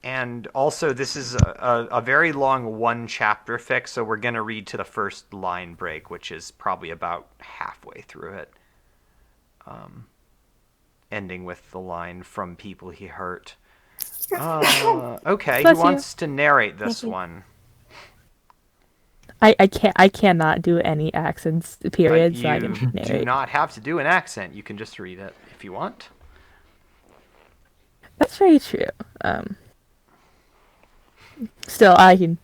And also, this is a very long one chapter fic, so we're going to read to the first line break, which is probably about halfway through it. Ending with the line, "From people he hurt." Okay, who Bless you. wants to narrate this one? I cannot do any accents, period, so I You can do narrate. not have to do an accent. You can just read it if you want. That's very true. Still, I can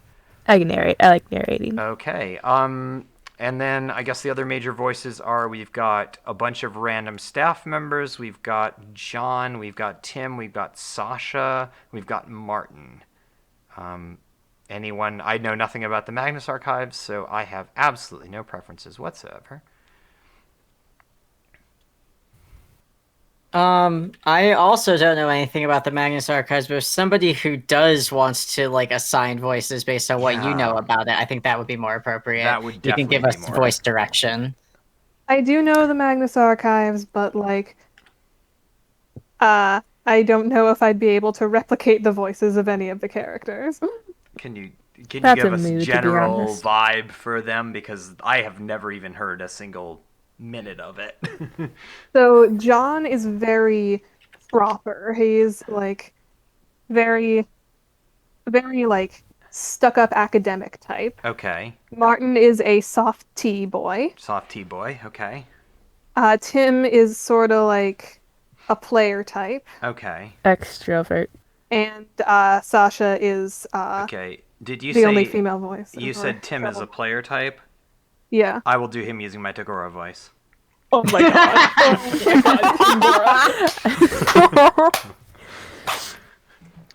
narrate. I like narrating. Okay. And then I guess the other major voices are, we've got a bunch of random staff members. We've got John. We've got Tim. We've got Sasha. We've got Martin. Anyone? I know nothing about the Magnus Archives, so I have absolutely no preferences whatsoever. I also don't know anything about the Magnus Archives, but if somebody who does wants to like assign voices based on what you know about it, I think that would be more appropriate. That would You can definitely give us be more. voice direction. I do know the Magnus Archives, but like, I don't know if I'd be able to replicate the voices of any of the characters. Can you That's give a us mood, to be general honest. vibe for them? Because I have never even heard a single minute of it. So John is very proper. He's like very, very like stuck-up academic type. Okay. Martin is a soft tea boy. Soft tea boy. Okay. Tim is sort of like a player type, Okay. Extrovert. and Sasha is Okay. Did you the say only female voice. you said Tim is a player type? Yeah. I will do him using my Toguro voice. Oh my god. Oh my god.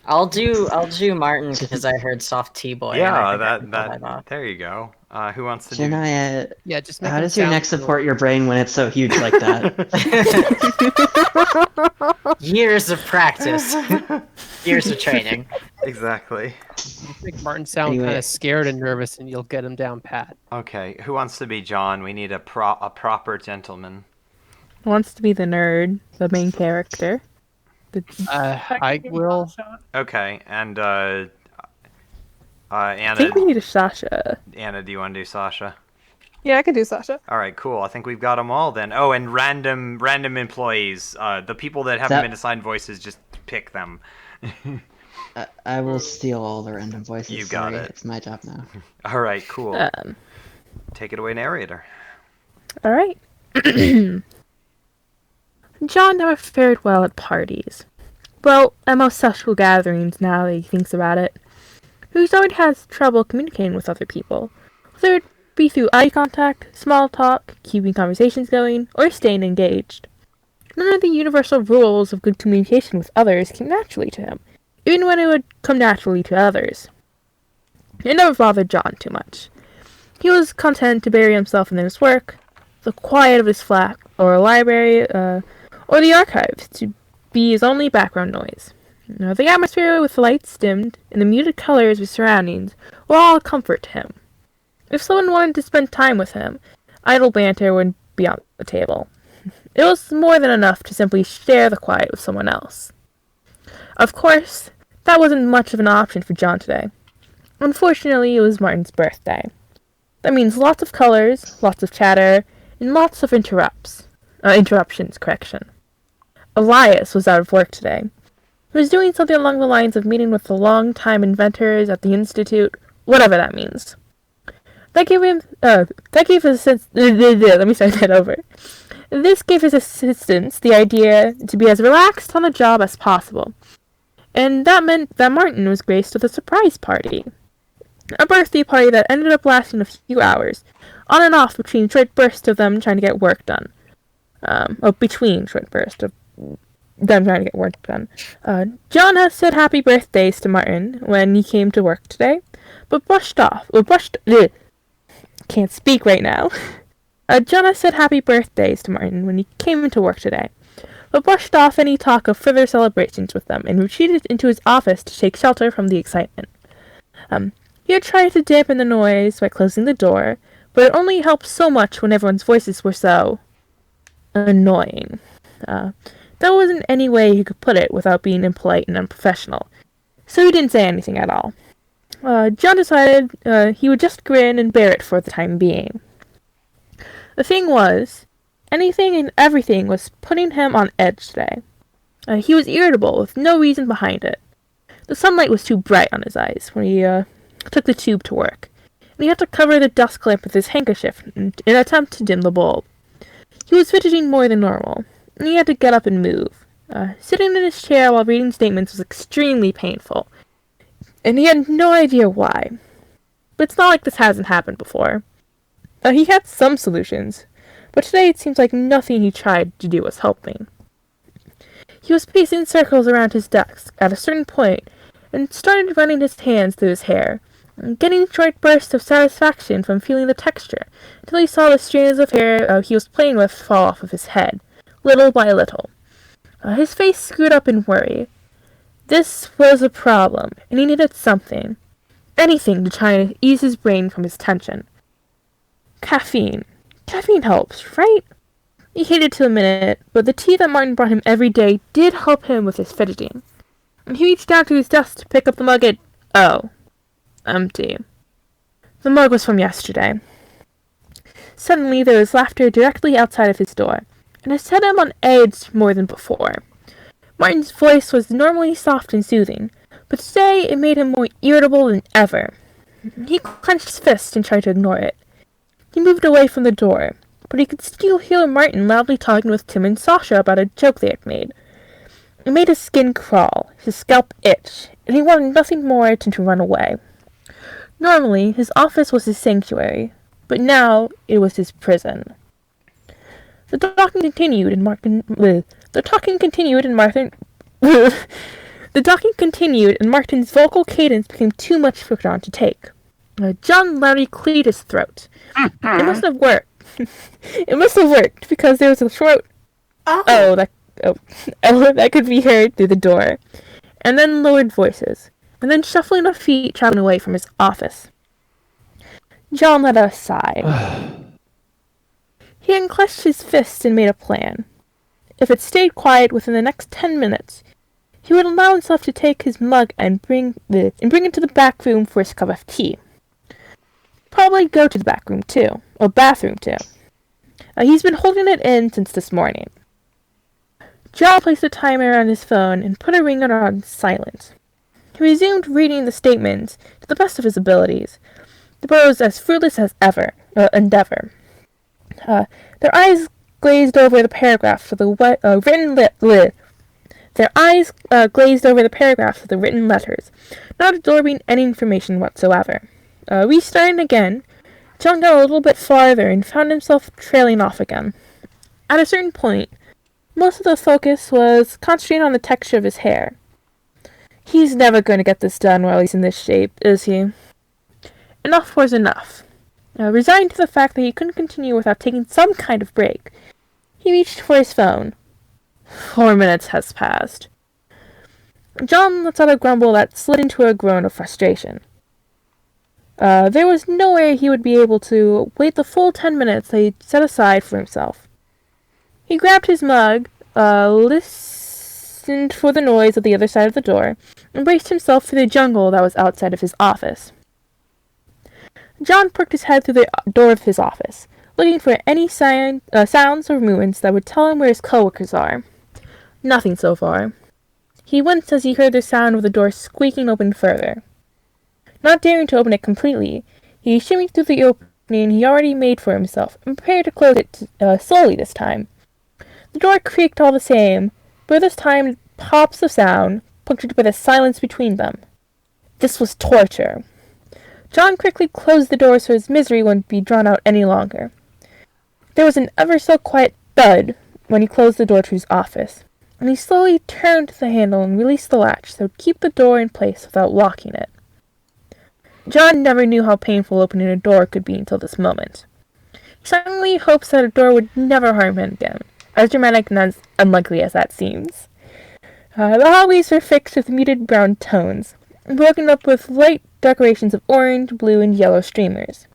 I'll do Martin because I heard soft T boy. and I Yeah, think I can pull off. there you go. Who wants to do? Janai, Yeah, just make how him does your sound neck cool. support your brain when it's so huge like that? Years of practice, years of training. Exactly. Make Martin sound Anyway. kind of scared and nervous, and you'll get him down pat. Okay. Who wants to be John? We need a proper gentleman. Wants to be the nerd, the main character. I will. Okay. And I think we Anna. need a Sasha. Anna, do you want to do Sasha? Yeah, I can do Sasha. All right, cool. I think we've got them all then. Oh, and random employees. The people that haven't That- been assigned voices, just pick them. I will steal all the random voices. You got Sorry, it. It's my job now. All right, cool. Take it away, narrator. All right. John never fared well at parties. Well, at most social gatherings now that he thinks about it. He always has trouble communicating with other people. Whether it be through eye contact, small talk, keeping conversations going, or staying engaged. None of the universal rules of good communication with others came naturally to him, even when it would come naturally to others. It never bothered John too much. He was content to bury himself in his work, the quiet of his flat, or a library, or the archives, to be his only background noise. The atmosphere with the lights dimmed and the muted colors of his surroundings were all a comfort to him. If someone wanted to spend time with him, idle banter would be on the table. It was more than enough to simply share the quiet with someone else. Of course, that wasn't much of an option for John today. Unfortunately, it was Martin's birthday. That means lots of colors, lots of chatter, and lots of interruptions. Elias was out of work today. He was doing something along the lines of meeting with the long-time inventors at the Institute, whatever that means. That gave his let me start that over. This gave his assistants the idea to be as relaxed on the job as possible. And that meant that Martin was graced with a surprise party. A birthday party that ended up lasting a few hours, on and off between short bursts of them trying to get work done. Between short bursts of them trying to get work done. John has said happy birthdays to Martin when he came to work today, but can't speak right now. John has said happy birthdays to Martin when he came into work today, but brushed off any talk of further celebrations with them and retreated into his office to take shelter from the excitement. He had tried to dampen the noise by closing the door, but it only helped so much when everyone's voices were so annoying. That wasn't any way he could put it without being impolite and unprofessional. so he didn't say anything at all. John decided he would just grin and bear it for the time being. The thing was, anything and everything was putting him on edge today. He was irritable with no reason behind it. The sunlight was too bright on his eyes when he took the tube to work, and he had to cover the desk lamp with his handkerchief in an attempt to dim the bulb. He was fidgeting more than normal, and he had to get up and move. Sitting in his chair while reading statements was extremely painful, and he had no idea why. But it's not like this hasn't happened before. He had some solutions, but today it seems like nothing he tried to do was helping. He was pacing circles around his desk at a certain point, and started running his hands through his hair, getting short bursts of satisfaction from feeling the texture, until he saw the strands of hair he was playing with fall off of his head, little by little. His face screwed up in worry. This was a problem, and he needed something. Anything to try and ease his brain from his tension. Caffeine. Caffeine helps, right? He hated to admit it, but the tea that Martin brought him every day did help him with his fidgeting. He reached down to his desk to pick up the mug and... oh. Empty. The mug was from yesterday. Suddenly there was laughter directly outside of his door, and it set him on edge more than before. Martin's voice was normally soft and soothing, but today it made him more irritable than ever. He clenched his fist and tried to ignore it. He moved away from the door, but he could still hear Martin loudly talking with Tim and Sasha about a joke they had made. It made his skin crawl, his scalp itch, and he wanted nothing more than to run away. Normally, his office was his sanctuary, but now it was his prison. The talking continued, and Martin's vocal cadence became too much for John to take. John loudly cleared his throat. It must have worked. It must have worked, because there was a short that could be heard through the door, and then lowered voices, and then shuffling of feet traveling away from his office. John let out a sigh. He unclenched his fists and made a plan. If it stayed quiet within the next 10 minutes, he would allow himself to take his mug and bring it to the back room for his cup of tea. Probably go to the back room too, or bathroom too. He's been holding it in since this morning. John placed a timer on his phone and put a ringer on silent. He resumed reading the statements to the best of his abilities. The boy was as fruitless as endeavor. Their eyes glazed over the paragraphs of the written letters, not absorbing any information whatsoever. Restarting again, John got a little bit farther and found himself trailing off again. At a certain point, most of the focus was concentrating on the texture of his hair. He's never going to get this done while he's in this shape, is he? Enough was enough. Resigned to the fact that he couldn't continue without taking some kind of break, he reached for his phone. 4 minutes has passed. John let out a grumble that slid into a groan of frustration. There was no way he would be able to wait the full 10 minutes that he'd set aside for himself. He grabbed his mug, listened for the noise at the other side of the door, and braced himself for the jungle that was outside of his office. John pricked his head through the door of his office, looking for any sounds or movements that would tell him where his coworkers are. Nothing so far. He winced as he heard the sound of the door squeaking open further. Not daring to open it completely, he shimmied through the opening he already made for himself, and prepared to close it slowly this time. The door creaked all the same, but this time pops of sound, punctured by the silence between them. This was torture. John quickly closed the door so his misery wouldn't be drawn out any longer. There was an ever-so-quiet thud when he closed the door to his office, and he slowly turned the handle and released the latch that would keep the door in place without locking it. John never knew how painful opening a door could be until this moment. He suddenly hopes that a door would never harm him again, as dramatic and as unlikely as that seems. The hallways were fixed with muted brown tones, broken up with light decorations of orange, blue, and yellow streamers.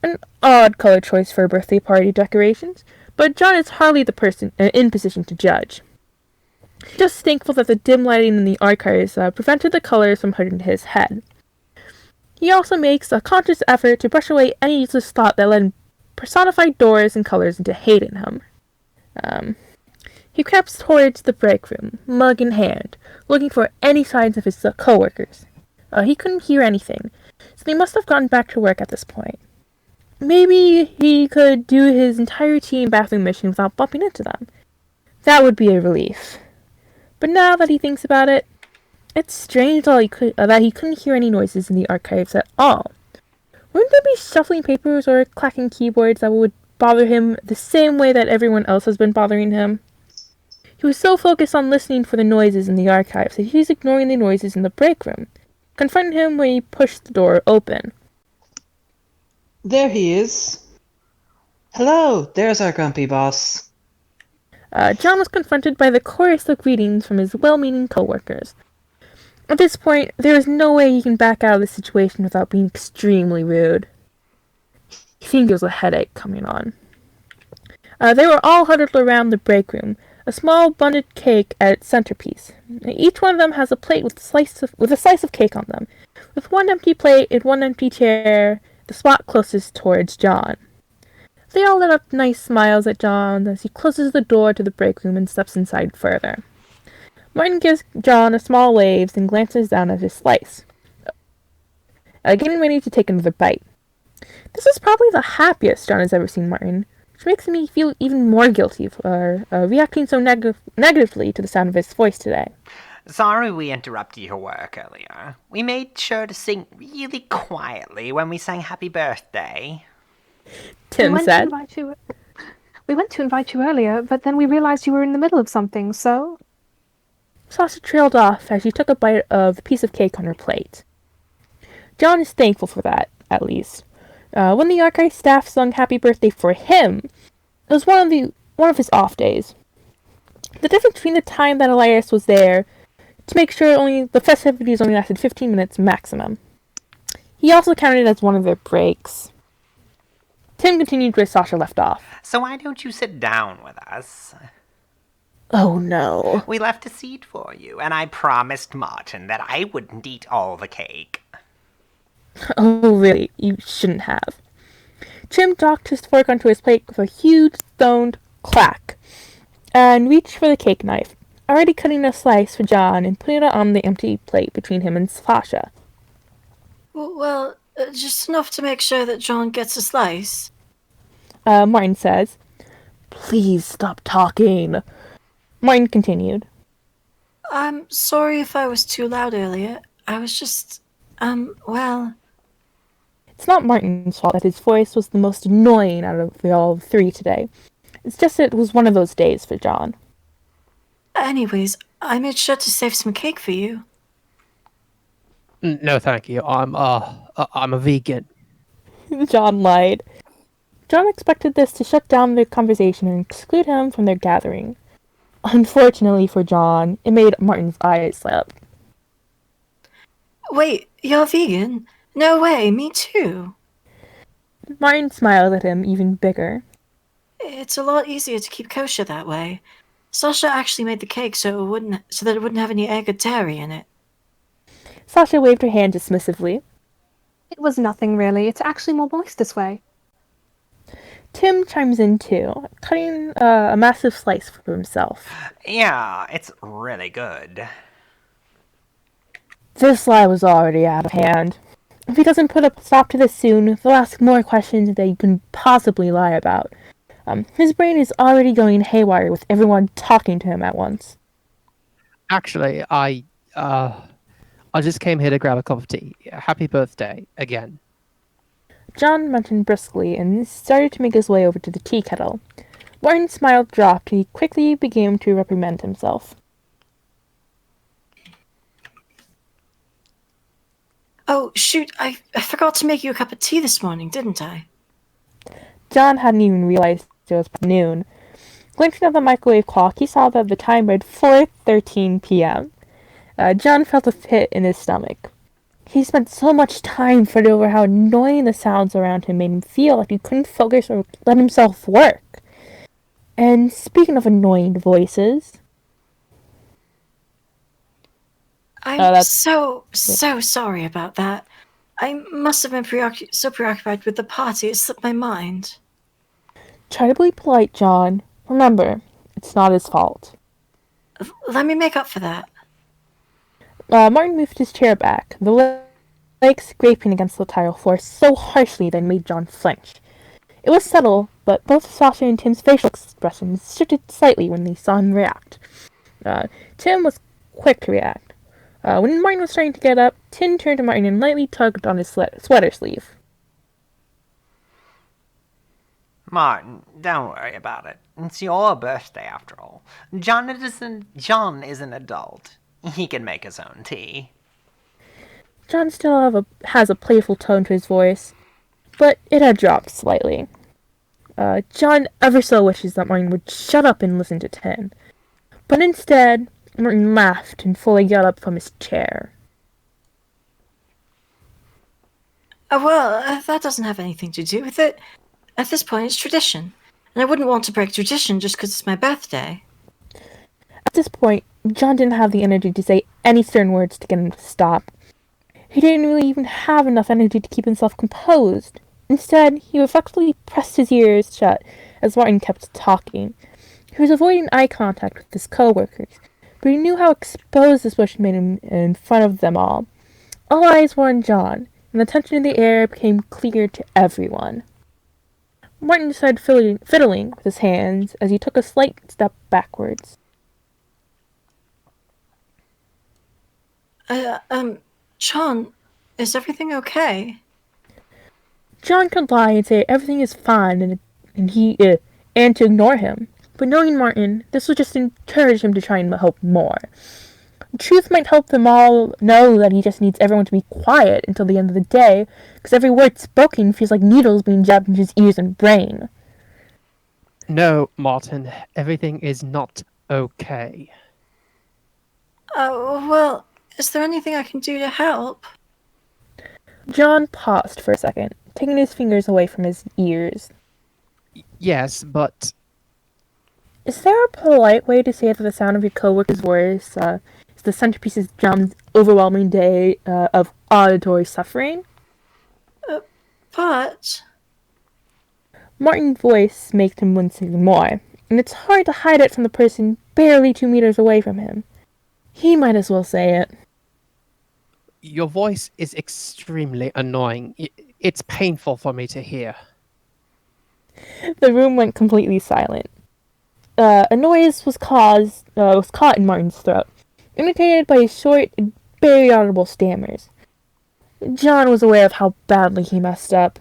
An odd color choice for birthday party decorations, but John is hardly the person in position to judge. Just thankful that the dim lighting in the archives prevented the colors from hurting his head. He also makes a conscious effort to brush away any useless thought that led personified doors and colors into hating him. He crept towards the break room, mug in hand, looking for any signs of his coworkers. He couldn't hear anything, so they must have gone back to work at this point. Maybe he could do his entire team bathroom mission without bumping into them. That would be a relief. But now that he thinks about it, it's strange that he couldn't hear any noises in the archives at all. Wouldn't there be shuffling papers or clacking keyboards that would bother him the same way that everyone else has been bothering him? He was so focused on listening for the noises in the archives that he was ignoring the noises in the break room, confronting him when he pushed the door open. There he is. Hello, there's our grumpy boss. John was confronted by the chorus of greetings from his well-meaning coworkers. At this point, there is no way he can back out of the situation without being extremely rude. He thinks there was a headache coming on. They were all huddled around the break room, a small bunted cake at its centerpiece. Each one of them has a plate with a slice of cake on them, with one empty plate and one empty chair, the spot closest towards John. They all let up nice smiles at John as he closes the door to the break room and steps inside further. Martin gives John a small wave and glances down at his slice, getting ready to take another bite. This is probably the happiest John has ever seen Martin, which makes me feel even more guilty for reacting so negatively to the sound of his voice today. Sorry we interrupted your work earlier. We made sure to sing really quietly when we sang Happy Birthday. Tim said. We went to invite you earlier, but then we realized you were in the middle of something, so... Sasha trailed off as she took a bite of the piece of cake on her plate. John is thankful for that, at least. When the archive staff sung Happy Birthday for him, it was one of his off days. The difference between the time that Elias was there to make sure the festivities only lasted 15 minutes maximum. He also counted as one of their breaks. Tim continued where Sasha left off. So why don't you sit down with us? Oh no. We left a seat for you, and I promised Martin that I wouldn't eat all the cake. Oh really, you shouldn't have. Tim docked his fork onto his plate with a huge stoned clack, and reached for the cake knife, already cutting a slice for John and putting it on the empty plate between him and Sasha. Well, just enough to make sure that John gets a slice. Martin says. Please stop talking. Martin continued. I'm sorry if I was too loud earlier. I was just, well... It's not Martin's fault that his voice was the most annoying out of all three today. It's just that it was one of those days for John. Anyways, I made sure to save some cake for you. No, thank you. I'm a vegan. John lied. John expected this to shut down their conversation and exclude him from their gathering. Unfortunately for John, it made Martin's eyes light up. Wait, you're vegan? No way, me too. Martin smiled at him even bigger. It's a lot easier to keep kosher that way. Sasha actually made the cake so that it wouldn't have any egg or dairy in it. Sasha waved her hand dismissively. It was nothing, really. It's actually more moist this way. Tim chimes in too, cutting a massive slice for himself. Yeah, it's really good. This lie was already out of hand. If he doesn't put a stop to this soon, they'll ask more questions that he couldn't possibly lie about. His brain is already going haywire with everyone talking to him at once. Actually, I just came here to grab a cup of tea. Happy birthday, again. John mentioned briskly and started to make his way over to the tea kettle. Martin's smile dropped and he quickly began to reprimand himself. Oh, shoot, I forgot to make you a cup of tea this morning, didn't I? John hadn't even realized it was noon. Glancing at the microwave clock, he saw that the time read 4:13 p.m. John felt a pit in his stomach. He spent so much time fretting over how annoying the sounds around him made him feel like he couldn't focus or let himself work. And speaking of annoying voices... I'm that's- so sorry about that. I must have been so preoccupied with the party it slipped my mind. Try to be polite, John. Remember, it's not his fault. Let me make up for that. Martin moved his chair back, the legs scraping against the tile floor so harshly that it made John flinch. It was subtle, but both Sasha and Tim's facial expressions shifted slightly when they saw him react. Tim was quick to react. When Martin was starting to get up, Tim turned to Martin and lightly tugged on his sweater sleeve. Martin, don't worry about it. It's your birthday after all. John is an adult. He can make his own tea. John still has a playful tone to his voice, but it had dropped slightly. John ever so wishes that Martin would shut up and listen to Tim. But instead, Martin laughed and fully got up from his chair. Well, that doesn't have anything to do with it. At this point, it's tradition. And I wouldn't want to break tradition just because it's my birthday. At this point, John didn't have the energy to say any stern words to get him to stop. He didn't really even have enough energy to keep himself composed. Instead, he reflexively pressed his ears shut as Martin kept talking. He was avoiding eye contact with his coworkers, but he knew how exposed this bush made him in front of them all. All eyes were on John, and the tension in the air became clear to everyone. Martin started fiddling with his hands as he took a slight step backwards. John, is everything okay? John could lie and say everything is fine and to ignore him. But knowing Martin, this would just encourage him to try and hope more. The truth might help them all know that he just needs everyone to be quiet until the end of the day, because every word spoken feels like needles being jabbed into his ears and brain. No, Martin, everything is not okay. Well, is there anything I can do to help? John paused for a second, taking his fingers away from his ears. Yes, but Is there a polite way to say that the sound of your coworker's voice is the centerpiece of John's overwhelming day of auditory suffering? But... Martin's voice made him wince even more, and it's hard to hide it from the person barely 2 meters away from him. He might as well say it. your voice is extremely annoying. It's painful for me to hear. The room went completely silent. A noise was caught in Martin's throat, imitated by his short and barely audible stammers. John was aware of how badly he messed up.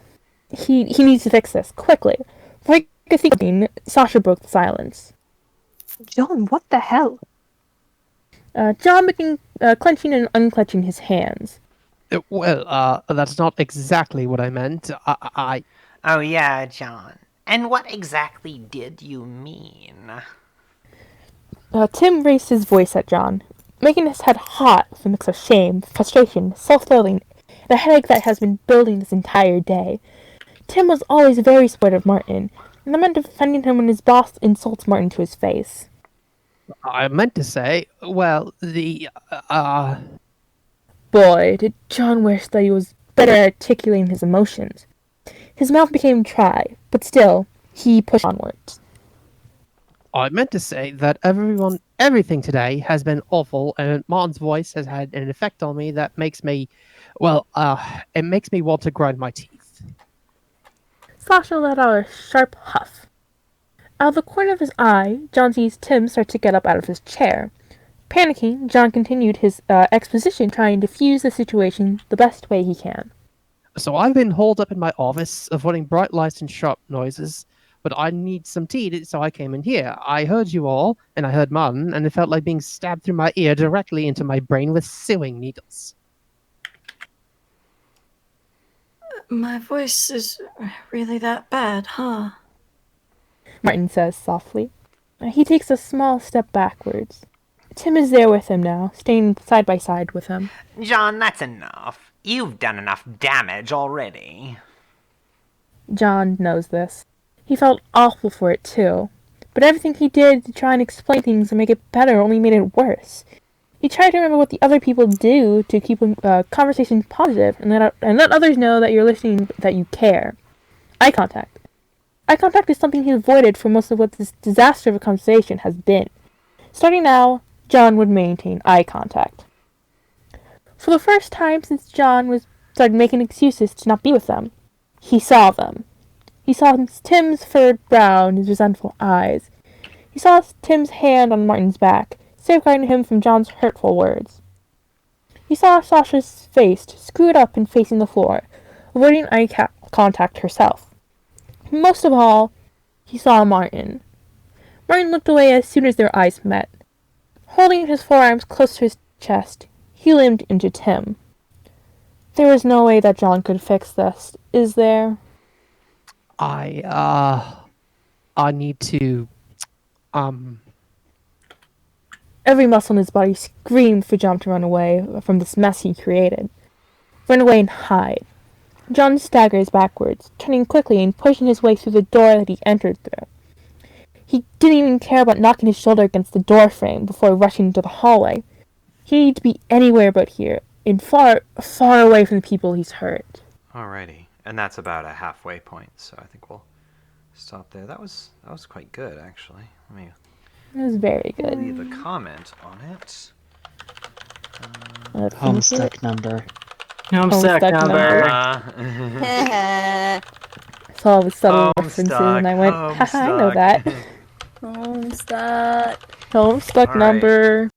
He needs to fix this, quickly. Before he could think of anything, Sasha broke the silence. John, what the hell? John began clenching and unclenching his hands. Well, that's not exactly what I meant. Oh yeah, John. And what exactly did you mean? Tim raised his voice at John, making his head hot with a mix of shame, frustration, self-loathing, and a headache that has been building this entire day. Tim was always very supportive of Martin, and that meant defending him when his boss insults Martin to his face. I meant to say, well, Boy, did John wish that he was better at articulating his emotions. His mouth became dry, but still, he pushed onwards. I meant to say that everything today has been awful, and Martin's voice has had an effect on me that makes me, it makes me want to grind my teeth. Sasha let out a sharp huff. Out of the corner of his eye, John sees Tim start to get up out of his chair. Panicking, John continued his exposition, trying to diffuse the situation the best way he can. So I've been holed up in my office, avoiding bright lights and sharp noises, but I need some tea, so I came in here. I heard you all, and I heard Martin, and it felt like being stabbed through my ear directly into my brain with sewing needles. My voice is really that bad, huh? Martin says softly. He takes a small step backwards. Tim is there with him now, staying side by side with him. John, that's enough. You've done enough damage already. John knows this. He felt awful for it too. But everything he did to try and explain things and make it better only made it worse. You try to remember what the other people do to keep conversations positive and let others know that you're listening, that you care. Eye contact. Eye contact is something he avoided for most of what this disaster of a conversation has been. Starting now, John would maintain eye contact. For the first time since John started making excuses to not be with them, he saw them. He saw Tim's furrowed brow and his resentful eyes. He saw Tim's hand on Martin's back, safeguarding him from John's hurtful words. He saw Sasha's face screwed up and facing the floor, avoiding eye contact herself. Most of all, he saw Martin. Martin looked away as soon as their eyes met. Holding his forearms close to his chest, he leaned into Tim. There was no way that John could fix this, is there? I need to, Every muscle in his body screamed for John to run away from this mess he created. Run away and hide. John staggers backwards, turning quickly and pushing his way through the door that he entered through. He didn't even care about knocking his shoulder against the door frame before rushing into the hallway. He needed to be anywhere but here, and far, far away from the people he's hurt. Alrighty, and that's about a halfway point, so I think we'll stop there. That was quite good, actually. Let me It was very good. leave a comment on it. Let's finish it. Homestuck number. Homestuck Homestuck number. It's all the subtle references, and I went, haha, I know that. Homestuck. Homestuck All right. number.